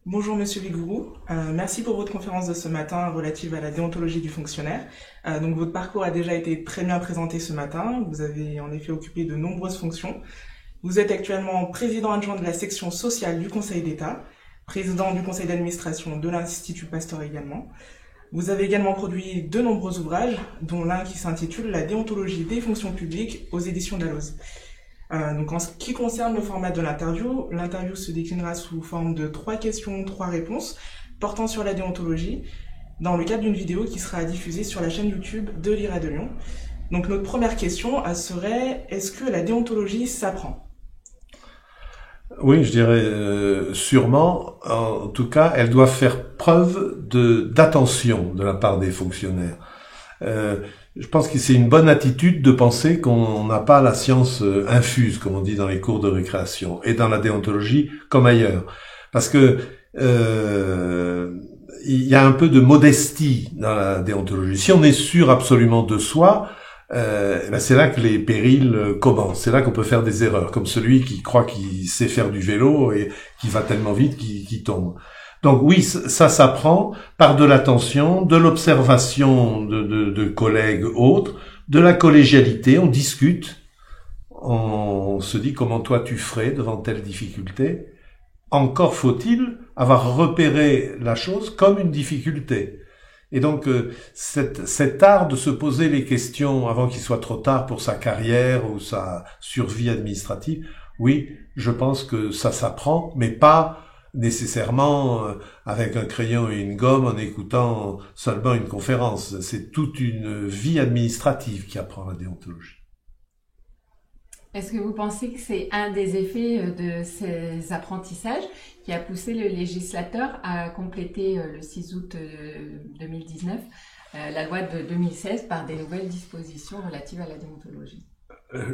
Bonjour Monsieur Vigourou, merci pour votre conférence de ce matin relative à la déontologie du fonctionnaire. Donc votre parcours a déjà été très bien présenté ce matin, vous avez en effet occupé de nombreuses fonctions. Vous êtes actuellement président adjoint de la section sociale du Conseil d'État, président du conseil d'administration de l'Institut Pasteur également. Vous avez également produit de nombreux ouvrages, dont l'un qui s'intitule La déontologie des fonctions publiques aux éditions Dalloz. Donc en ce qui concerne le format de l'interview se déclinera sous forme de 3 questions, 3 réponses portant sur la déontologie dans le cadre d'une vidéo qui sera diffusée sur la chaîne YouTube de l'IRA de Lyon. Donc notre première question serait, est-ce que la déontologie s'apprend? Oui, je dirais sûrement. En tout cas, elle doit faire preuve d'attention de la part des fonctionnaires. Je pense que c'est une bonne attitude de penser qu'on n'a pas la science infuse, comme on dit dans les cours de récréation, et dans la déontologie comme ailleurs. Parce que il y a un peu de modestie dans la déontologie. Si on est sûr absolument de soi, c'est là que les périls commencent. C'est là qu'on peut faire des erreurs, comme celui qui croit qu'il sait faire du vélo et qui va tellement vite qu'il tombe. Donc oui, ça s'apprend par de l'attention, de l'observation de collègues autres, de la collégialité, on discute, on se dit comment toi tu ferais devant telle difficulté. Encore faut-il avoir repéré la chose comme une difficulté. Et donc cet art de se poser les questions avant qu'il soit trop tard pour sa carrière ou sa survie administrative, oui, je pense que ça s'apprend, mais pas nécessairement avec un crayon et une gomme en écoutant seulement une conférence. C'est toute une vie administrative qui apprend la déontologie. Est-ce que vous pensez que c'est un des effets de ces apprentissages qui a poussé le législateur à compléter le 6 août 2019 la loi de 2016 par des nouvelles dispositions relatives à la déontologie?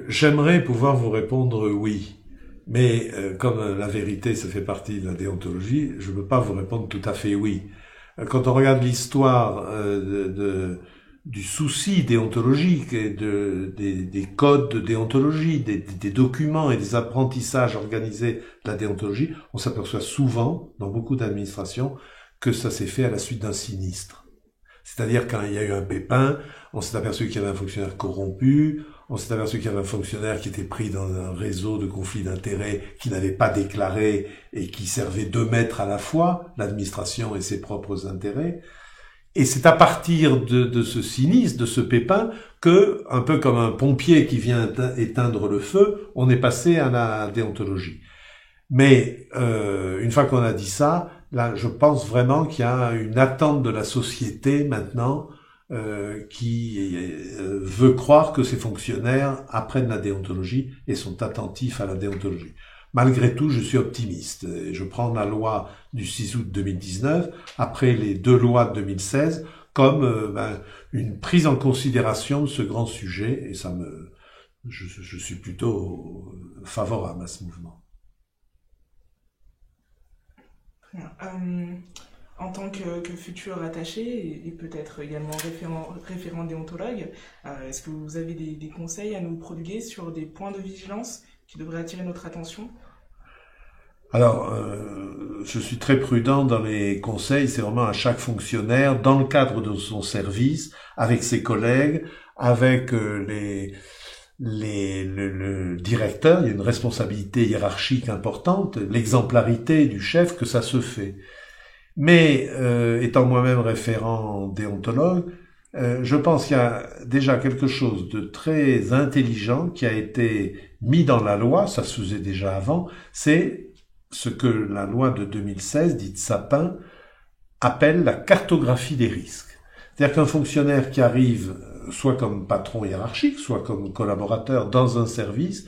J'aimerais pouvoir vous répondre oui. Mais comme la vérité, ça fait partie de la déontologie, je ne peux pas vous répondre tout à fait oui. Quand on regarde l'histoire du souci déontologique et des codes de déontologie, des documents et des apprentissages organisés de la déontologie, on s'aperçoit souvent, dans beaucoup d'administrations, que ça s'est fait à la suite d'un sinistre. C'est-à-dire quand il y a eu un pépin, on s'est aperçu qu'il y avait un fonctionnaire corrompu, on s'est aperçu qu'il y avait un fonctionnaire qui était pris dans un réseau de conflits d'intérêts qui n'avait pas déclaré et qui servait de maître à la fois, l'administration et ses propres intérêts. Et c'est à partir de ce sinistre, de ce pépin, que, un peu comme un pompier qui vient éteindre le feu, on est passé à la déontologie. Mais une fois qu'on a dit ça, là, je pense vraiment qu'il y a une attente de la société maintenant qui veut croire que ces fonctionnaires apprennent la déontologie et sont attentifs à la déontologie. Malgré tout, je suis optimiste. Je prends la loi du 6 août 2019, après les 2 lois de 2016, comme une prise en considération de ce grand sujet, et je suis plutôt favorable à ce mouvement. En tant que futur attaché et peut-être également référent déontologue, est-ce que vous avez des conseils à nous prodiguer sur des points de vigilance qui devraient attirer notre attention? Alors, je suis très prudent dans les conseils, c'est vraiment à chaque fonctionnaire, dans le cadre de son service, avec ses collègues, avec le directeur, il y a une responsabilité hiérarchique importante, l'exemplarité du chef, que ça se fait. Mais étant moi-même référent déontologue, je pense qu'il y a déjà quelque chose de très intelligent qui a été mis dans la loi, ça se faisait déjà avant, c'est ce que la loi de 2016, dite Sapin, appelle la cartographie des risques. C'est-à-dire qu'un fonctionnaire qui arrive soit comme patron hiérarchique, soit comme collaborateur dans un service,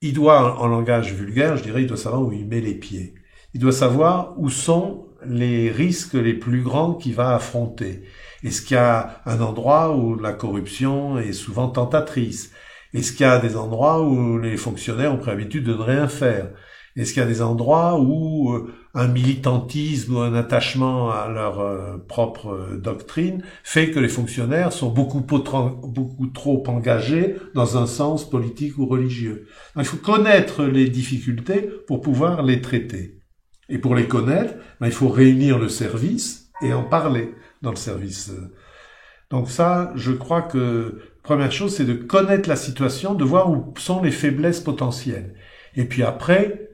il doit, en langage vulgaire, je dirais, il doit savoir où il met les pieds. Il doit savoir où sont les risques les plus grands qu'il va affronter. Est-ce qu'il y a un endroit où la corruption est souvent tentatrice? Est-ce qu'il y a des endroits où les fonctionnaires ont pris l'habitude de ne rien faire? Est-ce qu'il y a des endroits où un militantisme ou un attachement à leur propre doctrine fait que les fonctionnaires sont beaucoup trop engagés dans un sens politique ou religieux? Donc, il faut connaître les difficultés pour pouvoir les traiter. Et pour les connaître, il faut réunir le service et en parler dans le service. Donc ça, je crois que première chose, c'est de connaître la situation, de voir où sont les faiblesses potentielles. Et puis après,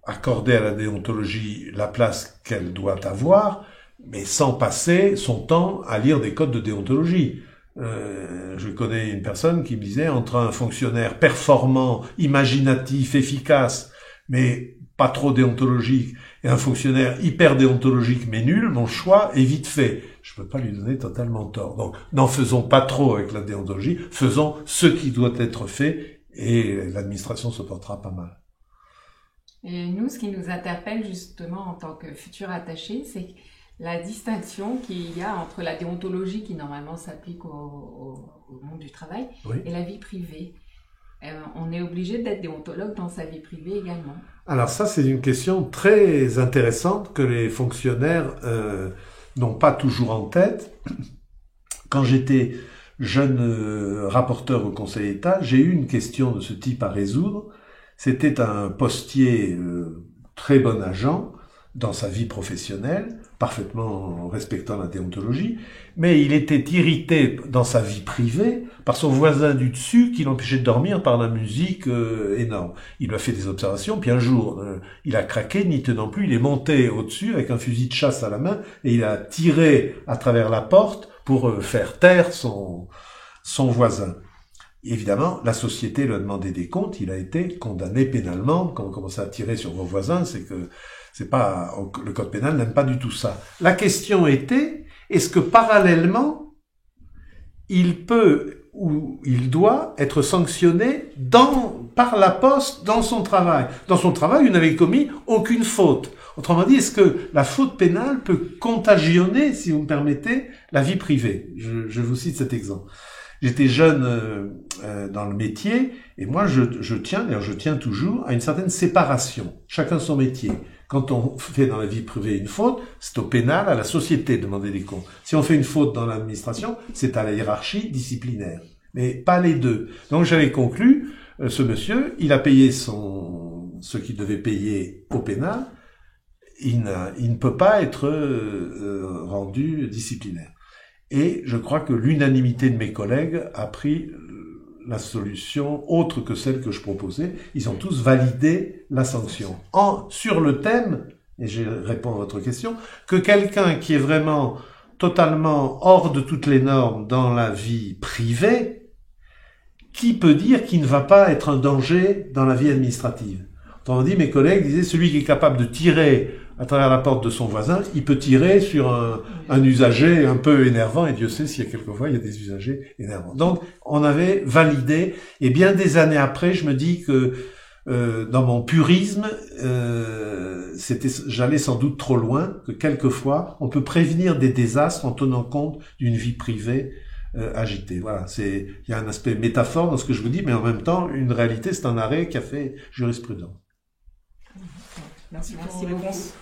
accorder à la déontologie la place qu'elle doit avoir, mais sans passer son temps à lire des codes de déontologie. Je connais une personne qui me disait, entre un fonctionnaire performant, imaginatif, efficace, mais pas trop déontologique, et un fonctionnaire hyper déontologique mais nul, mon choix est vite fait. Je peux pas lui donner totalement tort. Donc, n'en faisons pas trop avec la déontologie, faisons ce qui doit être fait, et l'administration se portera pas mal. Et nous, ce qui nous interpelle justement en tant que futurs attachés, c'est la distinction qu'il y a entre la déontologie qui normalement s'applique au monde du travail, oui, et la vie privée. On est obligé d'être déontologue dans sa vie privée également. Alors ça, c'est une question très intéressante que les fonctionnaires n'ont pas toujours en tête. Quand j'étais jeune rapporteur au Conseil d'État, j'ai eu une question de ce type à résoudre. C'était un postier très bon agent dans sa vie professionnelle, parfaitement respectant la déontologie, mais il était irrité dans sa vie privée par son voisin du dessus qui l'empêchait de dormir par la musique énorme. Il lui a fait des observations, puis un jour, il a craqué, n'y tenant plus, il est monté au-dessus avec un fusil de chasse à la main et il a tiré à travers la porte pour faire taire son voisin. Évidemment, la société lui a demandé des comptes, il a été condamné pénalement. Quand on commence à tirer sur vos voisins, c'est pas, le code pénal n'aime pas du tout ça. La question était, est-ce que parallèlement, il peut ou il doit être sanctionné par la poste dans son travail? Dans son travail, il n'avait commis aucune faute. Autrement dit, est-ce que la faute pénale peut contagionner, si vous me permettez, la vie privée? Je vous cite cet exemple. J'étais jeune dans le métier, et moi je tiens toujours à une certaine séparation, chacun son métier. Quand on fait dans la vie privée une faute, c'est au pénal, à la société de demander des comptes. Si on fait une faute dans l'administration, c'est à la hiérarchie disciplinaire, mais pas les deux. Donc j'avais conclu, ce monsieur, il a payé ce qu'il devait payer au pénal, il ne peut pas être rendu disciplinaire. Et je crois que l'unanimité de mes collègues a pris la solution autre que celle que je proposais. Ils ont tous validé la sanction. Sur le thème, et je réponds à votre question, que quelqu'un qui est vraiment totalement hors de toutes les normes dans la vie privée, qui peut dire qu'il ne va pas être un danger dans la vie administrative? Autrement dit, mes collègues disaient, celui qui est capable de tirer à travers la porte de son voisin, il peut tirer sur un usager un peu énervant, et Dieu sait s'il y a quelquefois, il y a des usagers énervants. Donc, on avait validé, et bien des années après, je me dis que dans mon purisme, j'allais sans doute trop loin, que quelquefois, on peut prévenir des désastres en tenant compte d'une vie privée agitée. Voilà, il y a un aspect métaphore dans ce que je vous dis, mais en même temps, une réalité, c'est un arrêt qui a fait jurisprudence. Merci pour vos réponses.